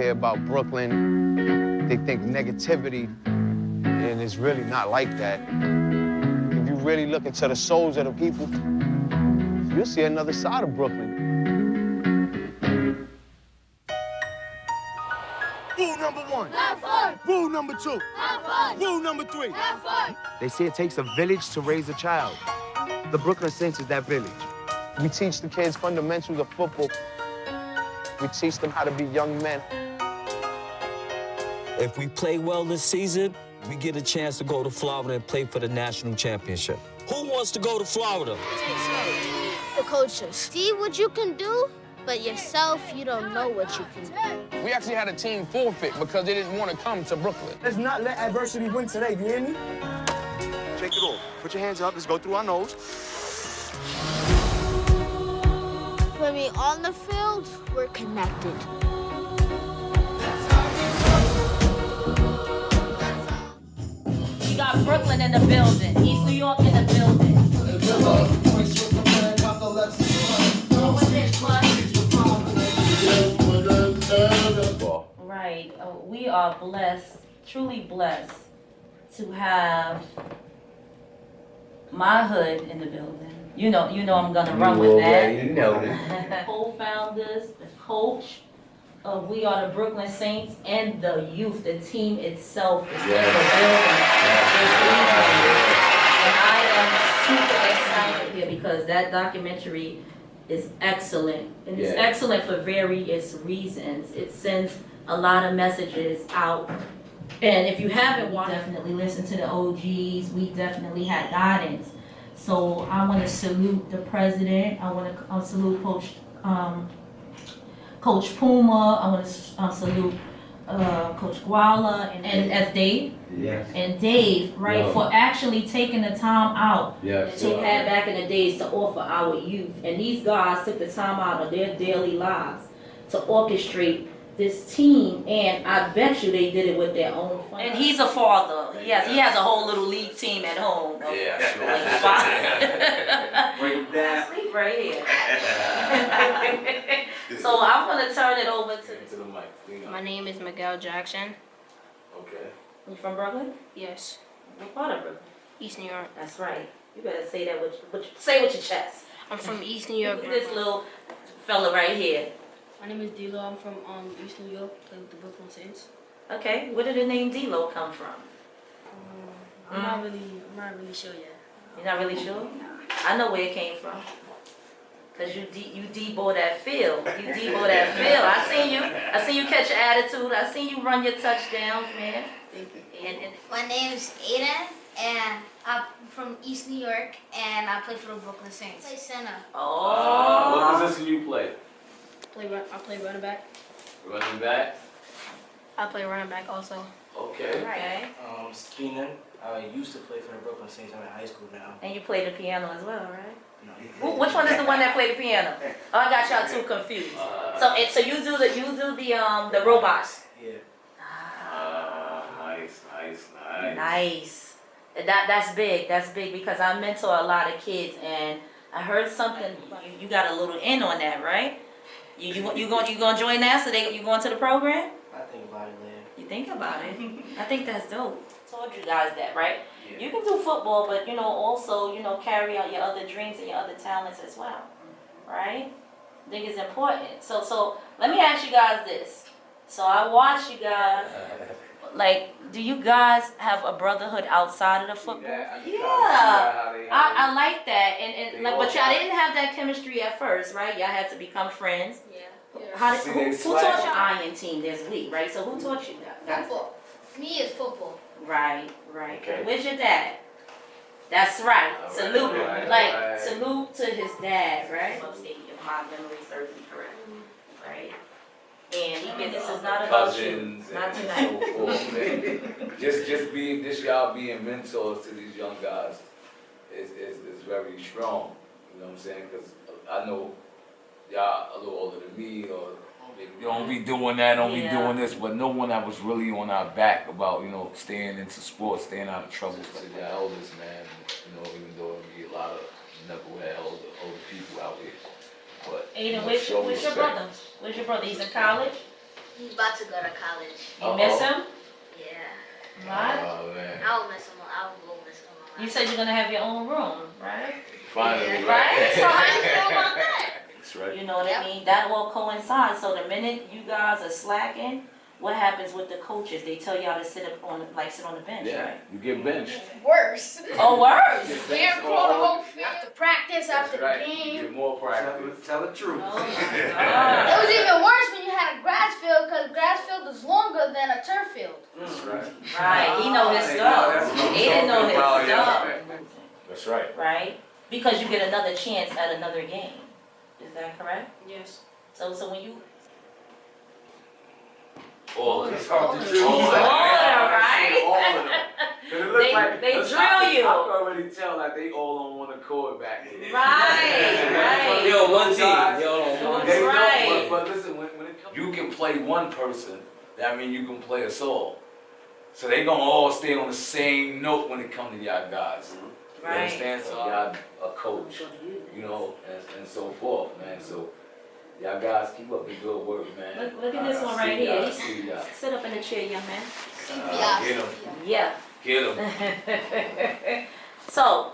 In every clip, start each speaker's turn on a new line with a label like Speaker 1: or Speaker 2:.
Speaker 1: hear about Brooklyn, they think negativity, and it's really not like that. If you really look into the souls of the people, you'll see another side of Brooklyn.
Speaker 2: Rule number 1.
Speaker 3: Have fun.
Speaker 2: Rule number 2.
Speaker 3: Have fun.
Speaker 2: Rule number 3.
Speaker 3: Have fun.
Speaker 4: They say it takes a village to raise a child. The Brooklyn Saints is that village.
Speaker 1: We teach the kids fundamentals of football. We teach them how to be young men.
Speaker 5: If we play well this season, we get a chance to go to Florida and play for the national championship. Who wants to go to Florida?
Speaker 3: The coaches. See what you can do, but yourself, you don't know what you can do.
Speaker 6: We actually had a team forfeit because they didn't want to come to Brooklyn.
Speaker 2: Let's not let adversity win today, you hear me?
Speaker 4: Shake it off. Put your hands up. Let's go through our nose.
Speaker 3: When we on the field, we're connected.
Speaker 7: We got Brooklyn in the building, East New York in the building. Right, we are blessed, truly blessed, to have my hood in the building. You know I'm gonna run with that.
Speaker 4: You know.
Speaker 7: Co-founders, the coach of We Are the Brooklyn Saints, and the youth, the team itself is in the building this evening. And I am super excited here because that documentary is excellent. And it's excellent for various reasons. It sends a lot of messages out. And if you haven't watched, definitely listen to the OGs. We definitely had guidance. So I want to salute the president. I want to salute Coach Puma. I want to salute Coach Guala and as Dave.
Speaker 4: Yes.
Speaker 7: And Dave, right, for actually taking the time out
Speaker 4: Yes.
Speaker 7: that they had back in the days to offer our youth. And these guys took the time out of their daily lives to orchestrate this team, and I bet you they did it with their own funds. And he's a father. He has a whole little league team at home.
Speaker 4: Yeah, sure.
Speaker 7: Break that. Sleep right here. So I'm gonna turn it over to
Speaker 4: the mic.
Speaker 8: My name is Miguel Jackson.
Speaker 4: Okay.
Speaker 7: You from Brooklyn?
Speaker 8: Yes.
Speaker 7: What part of Brooklyn?
Speaker 8: East New York.
Speaker 7: That's right. You better say that say with your chest.
Speaker 8: I'm from East New York.
Speaker 7: Look at this little fella right here.
Speaker 8: My name is D-Lo. I'm from East New York. Play with the Brooklyn Saints.
Speaker 7: Okay, where did the name D-Lo come from?
Speaker 8: I'm not really sure yet.
Speaker 7: You're not really sure? I know where it came from. Cause you Debo that field. You Debo that field. I seen you catch your attitude. I seen you run your touchdowns, man.
Speaker 8: Thank you.
Speaker 7: And
Speaker 9: My name is Aiden, and I'm from East New York, and I play for the Brooklyn Saints. I play center.
Speaker 4: What position you play?
Speaker 8: I play running back.
Speaker 4: Running back?
Speaker 8: I play running back also.
Speaker 4: Okay.
Speaker 7: okay.
Speaker 10: Keenan. I used to play for the Brooklyn Saints. I'm in high school now.
Speaker 7: And you play the piano as well, right?
Speaker 10: No,
Speaker 7: Which one is the one that played the piano? Oh, I got y'all too confused. So you do the robots.
Speaker 10: Yeah.
Speaker 7: Nice. That's big. That's big because I mentor a lot of kids, and I heard something. You got a little in on that, right? You gonna join that? So you going to the program?
Speaker 10: I think about it later.
Speaker 7: You think about it. I think that's dope. Told you guys that, right? Yeah. You can do football, but also carry out your other dreams and your other talents as well, right? I think it's important. So let me ask you guys this. So I watch you guys. Like, do you guys have a brotherhood outside of the football? Yeah. I like that. And like, but y'all didn't have that chemistry at first, right? Y'all had to become friends.
Speaker 8: Yeah.
Speaker 7: Who taught your iron team this week, right? So who taught you that?
Speaker 9: Football. Me is football.
Speaker 7: Right. Okay. Where's your dad? That's right. Salute. Salute to his dad, right? If my memory serves me correct. Right. And this is not about you. Not tonight.
Speaker 11: So forth, just y'all being mentors to these young guys is very strong. You know what I'm saying? Because I know y'all a little older than me, or you don't be doing that, don't be doing this, but no one that was really on our back about staying into sports, staying out of trouble to the elders, man. Even though it be a lot of knucklehead older people out here. But
Speaker 7: Aiden, where's your brother? Where's your brother? He's in college?
Speaker 9: He's about to go to college.
Speaker 7: You miss him?
Speaker 9: Yeah.
Speaker 7: Right?
Speaker 11: Oh, man.
Speaker 9: I will miss him. I will miss him a lot.
Speaker 7: You said you're gonna have your own room, right?
Speaker 11: Finally,
Speaker 7: Right? So how you feel about that?
Speaker 11: That's right.
Speaker 7: You know what I mean? That all coincides. So the minute you guys are slacking, what happens with the coaches? They tell y'all to sit on the bench,
Speaker 11: Yeah,
Speaker 7: right?
Speaker 11: you get benched.
Speaker 9: Worse.
Speaker 7: Oh, worse.
Speaker 9: Bear crawl the whole field. After practice, after
Speaker 11: That's right.
Speaker 9: the
Speaker 11: You
Speaker 9: game.
Speaker 11: get more practice.
Speaker 4: Tell the truth.
Speaker 7: Oh my
Speaker 9: It
Speaker 7: God.
Speaker 9: was even worse when you had a grass field because grass field is longer than a turf field.
Speaker 11: That's right.
Speaker 7: Right, he know his
Speaker 11: That's
Speaker 7: stuff.
Speaker 11: what I'm
Speaker 7: He didn't know
Speaker 11: talking about,
Speaker 7: his
Speaker 11: yeah.
Speaker 7: stuff.
Speaker 11: That's right.
Speaker 7: Right? Because you get another chance at another game. Is that correct?
Speaker 8: Yes.
Speaker 7: So when you
Speaker 11: All of them.
Speaker 7: All of them, right?
Speaker 11: All of them. 'Cause it looks like,
Speaker 7: They
Speaker 11: looks
Speaker 7: drill
Speaker 11: like-
Speaker 7: you.
Speaker 11: I can already tell like they all on one accord back there.
Speaker 7: Right.
Speaker 5: Yo, one team. Yo, one
Speaker 11: They
Speaker 5: team.
Speaker 7: Right.
Speaker 11: know, but listen, when it comes, you can play one person, that means you can play us all. So they gonna all stay on the same note when it comes to y'all guys. You
Speaker 7: Right.
Speaker 11: understand? So y'all a coach, you know, and so forth, man. So y'all guys keep up the good work, man.
Speaker 7: Look at this
Speaker 11: I
Speaker 7: one
Speaker 11: see
Speaker 7: right
Speaker 11: y'all,
Speaker 7: here.
Speaker 11: I see y'all.
Speaker 7: Sit up in the chair, young man.
Speaker 11: Get him,
Speaker 7: Yeah.
Speaker 11: get him.
Speaker 7: So,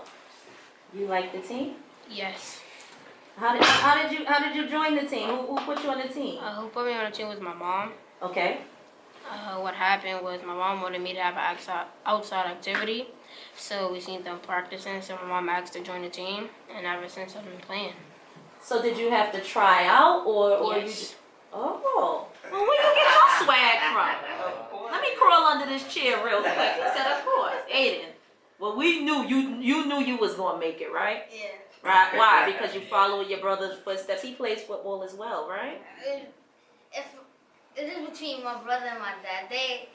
Speaker 7: you like the team?
Speaker 8: Yes.
Speaker 7: How did you join the team? Who put you on the team?
Speaker 8: Who put me on the team was my mom.
Speaker 7: Okay.
Speaker 8: What happened was my mom wanted me to have an outside activity, so we seen them practicing. So my mom asked to join the team, and ever since I've been playing.
Speaker 7: So did you have to try out or
Speaker 8: Yes.
Speaker 7: you? Oh. Well, where you get your swag from? Let me crawl under this chair real quick. He said, of course. Aiden. Well, we knew you knew you was gonna make it, right?
Speaker 9: Yeah.
Speaker 7: Right. Why? Because you follow your brother's footsteps. He plays football as well, right?
Speaker 9: If it is between my brother and my dad, they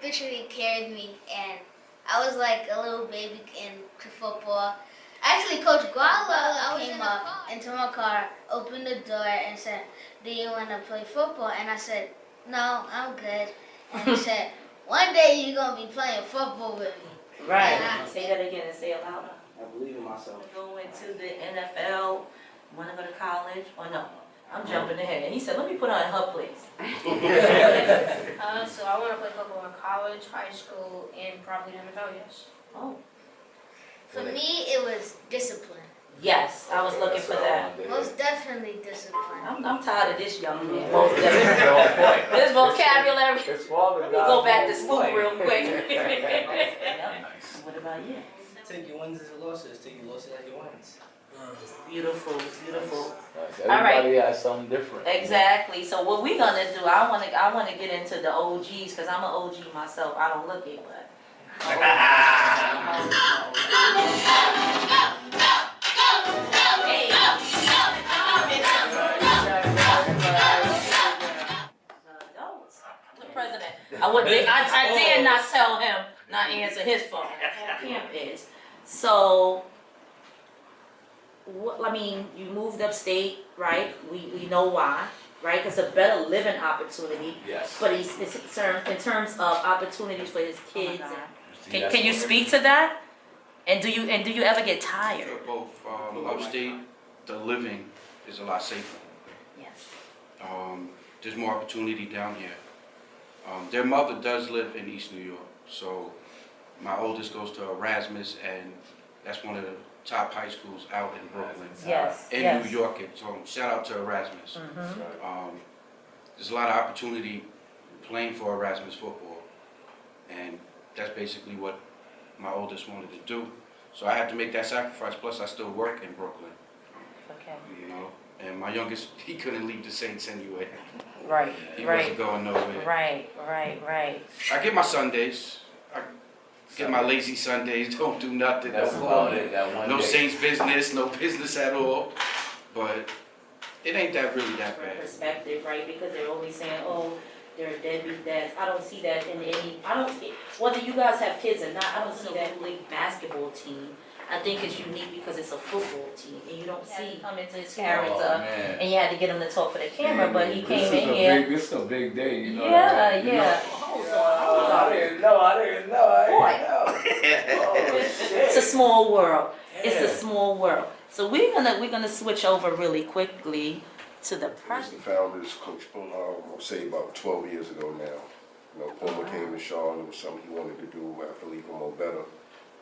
Speaker 9: literally carried me, and I was like a little baby in football. Actually, Coach Guala came up into my car, opened the door, and said, "Do you want to play football?" And I said, "No, I'm good." And he said, "One day you're gonna be playing football with me."
Speaker 7: Right.
Speaker 9: Yeah.
Speaker 7: Say that again and say it louder.
Speaker 10: I believe in myself.
Speaker 7: Go into the NFL, want to go to college, or no? I'm jumping ahead. He said, let me put her in her place.
Speaker 8: So I want to play football in college, high school, and probably the NFL. Yes.
Speaker 7: Oh.
Speaker 9: For me, it was discipline.
Speaker 7: Yes, I was looking for that.
Speaker 9: Most definitely discipline.
Speaker 7: I'm tired of this young man. Most definitely. This vocabulary. Let me go back to school real quick. What about you?
Speaker 10: Take your wins as your losses. Take your losses as your wins.
Speaker 7: Beautiful, beautiful.
Speaker 11: Everybody has something different.
Speaker 7: Exactly. So what we're gonna do? I wanna get into the OGs because I'm an OG myself. I don't look it, but. The president. I dare not tell him not answer his phone. Camp is. So, I mean, you moved upstate, right? We know why, right? Because a better living opportunity.
Speaker 11: Yes.
Speaker 7: But it's in terms of opportunities for his kids. Can you speak to that? And do you ever get tired?
Speaker 12: Both upstate, the living is a lot safer.
Speaker 7: Yes.
Speaker 12: There's more opportunity down here. Their mother does live in East New York, so my oldest goes to Erasmus, and that's one of the top high schools out in Brooklyn.
Speaker 7: Yes.
Speaker 12: In
Speaker 7: yes.
Speaker 12: New York, so shout out to Erasmus.
Speaker 7: Mm-hmm.
Speaker 12: There's a lot of opportunity playing for Erasmus football, and that's basically what my oldest wanted to do. So I had to make that sacrifice, plus I still work in Brooklyn.
Speaker 7: Okay.
Speaker 12: You know, and my youngest, he couldn't leave the Saints anyway.
Speaker 7: Right.
Speaker 12: He
Speaker 7: right.
Speaker 12: wasn't going nowhere.
Speaker 7: Right.
Speaker 12: I get my Sundays. I get my lazy Sundays, don't do nothing.
Speaker 11: That's
Speaker 12: don't
Speaker 11: about
Speaker 12: go
Speaker 11: it, that one
Speaker 12: no
Speaker 11: day.
Speaker 12: Saints business, no business at all. But it ain't really that bad.
Speaker 7: Perspective, right? Because they're always saying, oh, they're deadbeat dads. I don't see that in any. Whether you guys have kids or not, I don't see that in a league basketball team. I think it's unique because it's a football team, and you don't see come into his character, and you had to get him to talk for the camera, but he came in here.
Speaker 11: This is a big day, you know.
Speaker 7: Yeah. Hold on.
Speaker 11: I didn't know.
Speaker 7: It's a small world. It's a small world. So we're gonna switch over really quickly. to the
Speaker 13: As the
Speaker 7: present.
Speaker 13: founders, Coach Puma, I'll say about 12 years ago now. You know, Puma came to Sean. It was something he wanted to do after leaving Mo Better.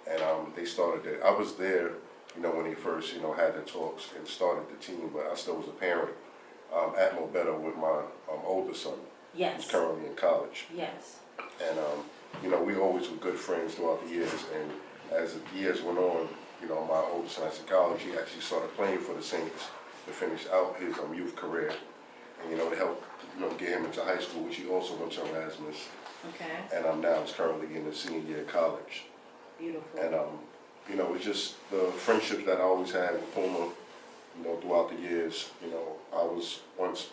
Speaker 13: And they started it. I was there, you know, when they first, you know, had the talks and started the team, but I still was a parent at Mo Better with my older son.
Speaker 7: Yes.
Speaker 13: Who's currently in college.
Speaker 7: Yes.
Speaker 13: And, you know, we always were good friends throughout the years. And as the years went on, you know, my older son in college, he actually started playing for the Saints to finish out his youth career. And, you know, to help, you know, get him into high school, which he also went to Erasmus. Okay. And now he's currently in his senior year of college.
Speaker 7: Beautiful.
Speaker 13: And, you know, it's just the friendship that I always had with Puma, you know, throughout the years. You know, I was once,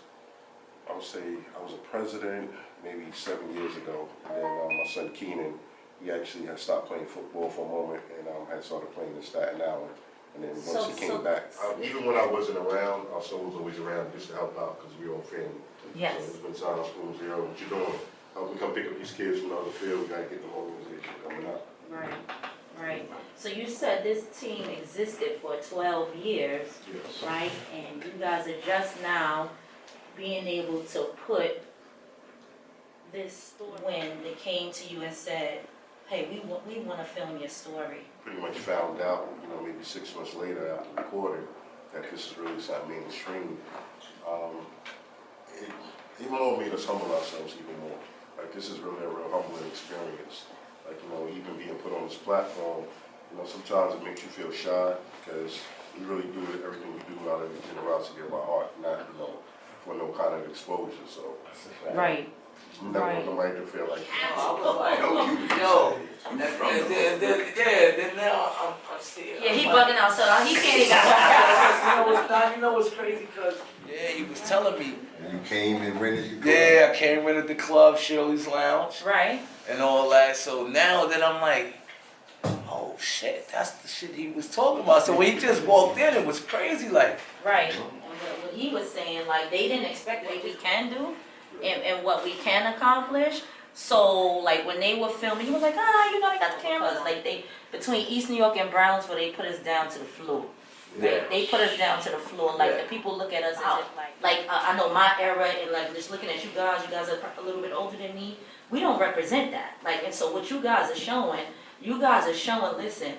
Speaker 13: I would say, I was a president maybe 7 years ago. And then my son Keenan, he actually had stopped playing football for a moment and had started playing in Staten Island. And then once he came back, even when I wasn't around, our son was always around just to help out because we were all family.
Speaker 7: Yes.
Speaker 13: So it's been time our school zero, what you doing? Help me come pick up these kids from the other field, we gotta get the organization coming up.
Speaker 7: Right, right. So you said this team existed for 12 years,
Speaker 13: Yes.
Speaker 7: right? And you guys are just now being able to put this story when they came to you and said, hey, we want to film your story.
Speaker 13: Pretty much found out, you know, maybe 6 months later after recording, that this is really something mainstream. It all made us humble ourselves even more. Like, this is really a real humbling experience. Like, you know, even being put on this platform, you know, sometimes it makes you feel shy because we really do everything we do out of the generosity of our heart, not, you know, for no kind of exposure. So,
Speaker 7: Right.
Speaker 13: You never want somebody to feel like,
Speaker 11: then now I'm still.
Speaker 7: Yeah, he bugging out, so he can't even.
Speaker 11: You know what's crazy? Because he was telling me.
Speaker 14: You came and rented your club.
Speaker 11: Yeah, I came rented the club, Shirley's Lounge.
Speaker 7: Right.
Speaker 11: And all that. So now that I'm like, oh shit, that's the shit he was talking about. So when he just walked in, it was crazy, like.
Speaker 7: Right. And what he was saying, like, they didn't expect what we can do and what we can accomplish. So, like, when they were filming, he was like, you know, they got the cameras. Like, between East New York and Brownsville, they put us down to the floor.
Speaker 11: Yeah.
Speaker 7: They put us down to the floor. Like, the people look at us as if, like, I know my era, and, like, just looking at you guys are a little bit older than me. We don't represent that. Like, and so what you guys are showing, listen,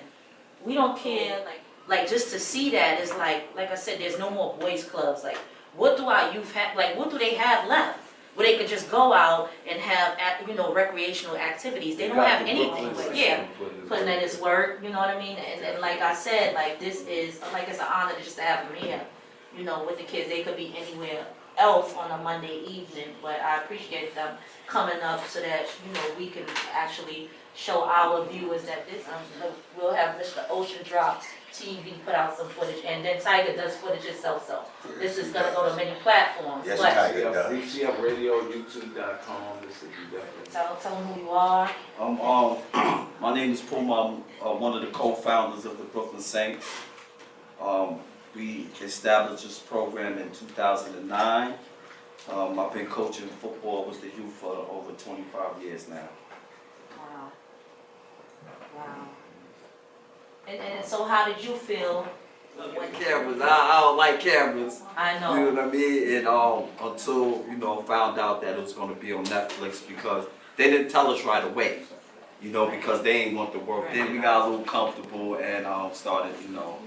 Speaker 7: we don't care, like just to see that is like I said, there's no more boys clubs. Like, what do our youth have, like, what do they have left? Where they could just go out and have, you know, recreational activities. They don't have anything. Putting in his work, you know what I mean? And like I said, like, this is, like, it's an honor just to have them here, you know, with the kids. They could be anywhere else on a Monday evening, but I appreciate them coming up so that, you know, we can actually show our viewers that this, we'll have Mr. Ocean Drops TV put out some footage, and then Tiger does footage himself, so this is gonna go to many platforms.
Speaker 14: Yes,
Speaker 7: but
Speaker 14: Tiger does.
Speaker 11: DCF Radio, YouTube.com, this is definitely.
Speaker 7: tell them who you are.
Speaker 15: My name is Puma. I'm one of the co-founders of the Brooklyn Saints. We established this program in 2009. I've been coaching football with the youth for over 25 years now.
Speaker 7: Wow. Wow. And so how did you feel?
Speaker 16: Cameras, I don't like cameras.
Speaker 7: I know.
Speaker 16: You know what I mean? And until, you know, found out that it was going to be on Netflix, because they didn't tell us right away, you know, because they ain't want to work. Then we got a little comfortable and started, you know,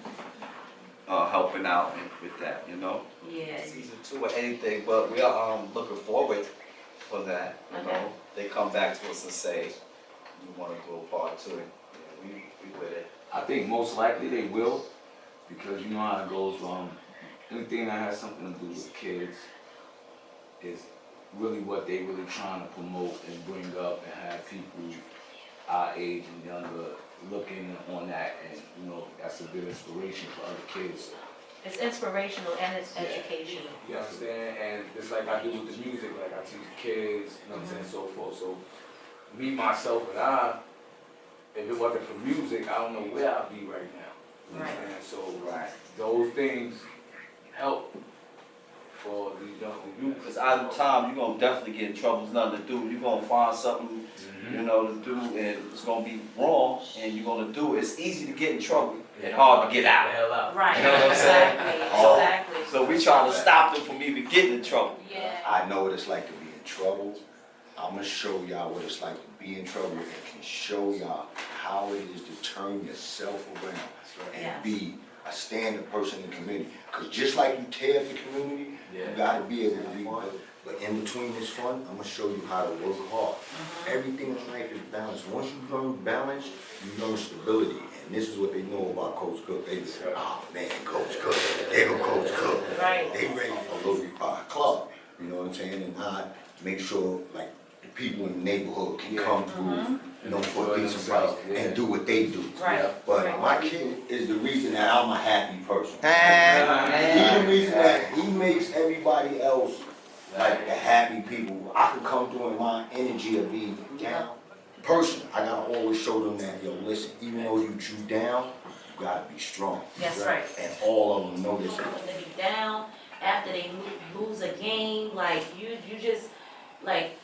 Speaker 16: helping out with that, you know.
Speaker 7: Yeah.
Speaker 16: Season 2 or anything, but we are looking forward for that, you know. They come back to us and say, we want to do a part 2. Yeah, we with it.
Speaker 11: I think most likely they will, because you know how it goes. Anything that has something to do with kids is really what they really trying to promote and bring up, and have people our age and younger looking on that, and you know, that's a good inspiration for other kids.
Speaker 7: It's inspirational and it's educational.
Speaker 11: You understand? And it's like I do with the music, like I teach kids, you know what I'm saying, so forth. So me, myself, and if it wasn't for music, I don't know where I'd be right now. You know what I'm saying? So those things help for these young youth.
Speaker 15: Because out of time, you're going to definitely get in trouble. There's nothing to do. You're going to find something, you know, to do, and it's going to be wrong, and you're going to do it. It's easy to get in trouble and hard to get out.
Speaker 11: The hell out.
Speaker 7: Right.
Speaker 15: You know what I'm saying?
Speaker 7: Exactly.
Speaker 15: So we trying to stop them from even getting in trouble.
Speaker 14: I know what it's like to be in trouble. I'm gonna show y'all what it's like to be in trouble and can show y'all how it is to turn yourself around and be a standing person in the community. Because just like you tear up the community, you gotta be able to rebuild. But in between this fun, I'm gonna show you how to work hard. Everything in life is balanced. Once you learn balance, you learn stability. And this is what they know about Coach Cook. They say, oh man, Coach Cook, they go Coach Cook.
Speaker 7: Right.
Speaker 14: They ready for a club. You know what I'm saying? And I make sure like the people in the neighborhood can come through, you know, for a decent price and do what they do.
Speaker 7: Right.
Speaker 14: But my kid is the reason that I'm a happy person. He's the reason that he makes everybody else like the happy people. I can come through in my energy of being down person. I gotta always show them that, yo, listen, even though you down, you gotta be strong.
Speaker 7: That's right.
Speaker 14: And all of them know this.
Speaker 7: When they be down, after they lose a game, like you just like.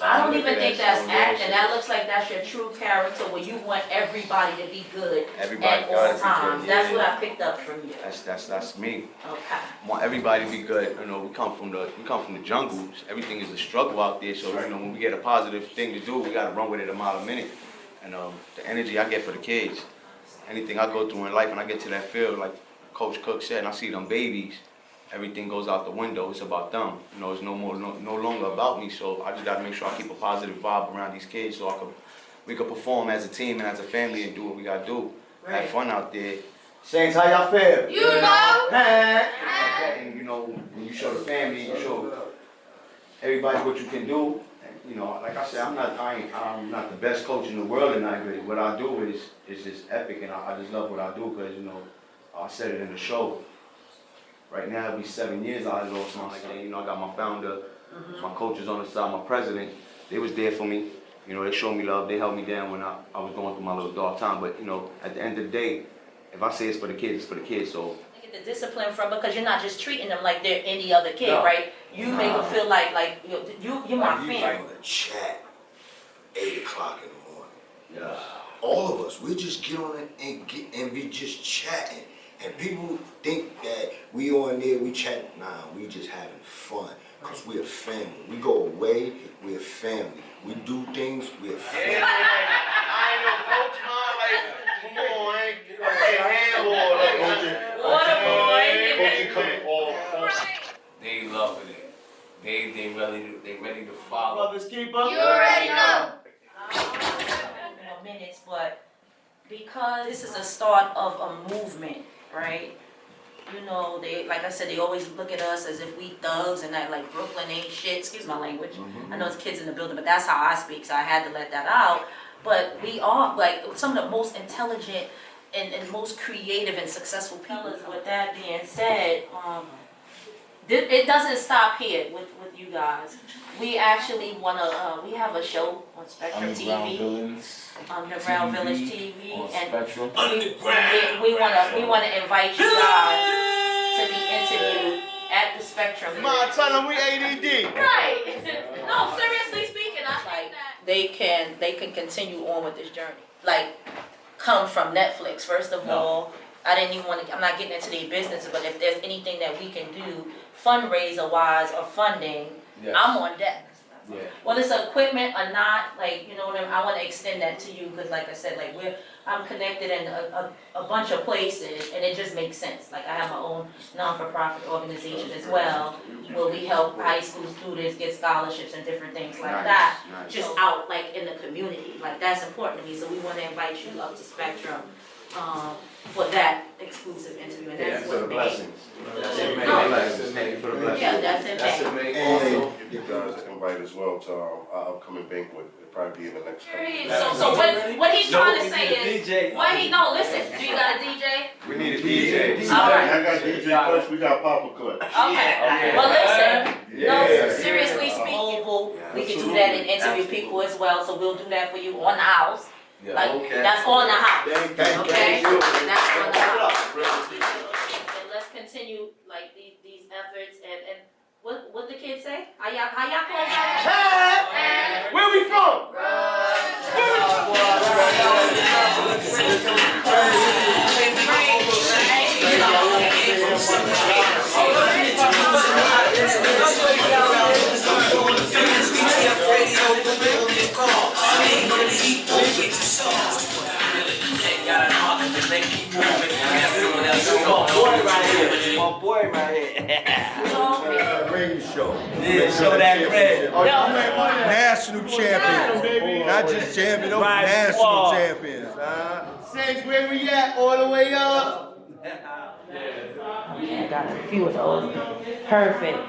Speaker 7: I don't even think that's acting. That looks like that's your true character, where you want everybody to be good at all times. That's what I picked up from you.
Speaker 4: That's me.
Speaker 7: Okay.
Speaker 4: I want everybody to be good. You know, we come from the jungle. Everything is a struggle out there. So you know, when we get a positive thing to do, we gotta run with it a mile a minute. And the energy I get for the kids, anything I go through in life, and I get to that field, like Coach Cook said, and I see them babies. Everything goes out the window. It's about them. You know, it's no longer about me. So I just got to make sure I keep a positive vibe around these kids, so we could perform as a team and as a family and do what we got to do. Right. Have fun out there. Saints, how y'all feel?
Speaker 9: You know.
Speaker 4: And you know, when you show the family, you show everybody what you can do. And, you know, like I said, I'm not the best coach in the world, and what I do is just epic, and I just love what I do because, you know, I said it in the show. Right now, it'll be 7 years I lost my son. You know, I got my founder, my coaches on the side, my president. They was there for me. You know, they showed me love. They held me down when I was going through my little dark time. But, you know, at the end of the day, if I say it's for the kids, it's for the kids. So
Speaker 7: Get the discipline from, because you're not just treating them like they're any other kid, right? You make them feel like you're my family.
Speaker 14: You on the chat 8 o'clock in the morning. Yeah. All of us, we just get on it and we just chatting. And people think that we on there, we chat. Nah, we just having fun. Because we're a family. We go away, we're a family. We do things, we're a family.
Speaker 1: I ain't no coach, man. Like, come on, I ain't a handball. Like, coaching coming all.
Speaker 11: They loving it. They ready to follow.
Speaker 15: Brothers keeper.
Speaker 9: You already know.
Speaker 7: Minutes, but because this is a start of a movement, right? You know, they, like I said, they always look at us as if we thugs and that like Brooklyn ain't shit. Excuse my language. I know it's kids in the building, but that's how I speak, so I had to let that out. But we are like some of the most intelligent and most creative and successful people. With that being said, it doesn't stop here with you guys. We actually we have a show on Spectrum TV. UnderGround Village TV, and we wanna invite you guys to be interviewed at the Spectrum.
Speaker 1: Ma, tell them we ADD.
Speaker 7: Right. No, seriously speaking, I think that they can continue on with this journey. Like, come from Netflix. First of all, I didn't even want to. I'm not getting into their business, but if there's anything that we can do, fundraiser wise or funding, I'm on deck.
Speaker 11: Yeah.
Speaker 7: Whether it's equipment or not, like, you know what I want to extend that to you, because like I said, like I'm connected in a bunch of places, and it just makes sense. Like I have my own non-for-profit organization as well, where we help high school students get scholarships and different things like that, just out like in the community. Like that's important to me, so we want to invite you up to Spectrum for that exclusive interview. And that's
Speaker 4: for the blessings. That's it, man. Thank you for the blessings.
Speaker 7: Yeah, that's it,
Speaker 13: man. And you guys invite as well to our upcoming banquet. It'll probably be in the next couple.
Speaker 7: So what he's trying to say is, listen, do you got a DJ?
Speaker 4: We need a DJ.
Speaker 13: All right. I got DJ first, we got Papa Clutch.
Speaker 7: Okay. Well, listen, seriously speaking, we can do that and interview people as well, so we'll do that for you on the house. Like, that's on the house, okay? That's on the house. And let's continue, like, these efforts, and what the kids say? How y'all close out?
Speaker 1: Where we from?
Speaker 7: Where we from?
Speaker 15: my boy right here.
Speaker 14: Ring show.
Speaker 15: Yeah, show that red.
Speaker 2: National champions. Not just champions, those
Speaker 15: Right,
Speaker 2: national
Speaker 15: squad.
Speaker 2: champions.
Speaker 4: Saints, where we at? All the way up.
Speaker 7: Okay, I got a few of those. Perfect.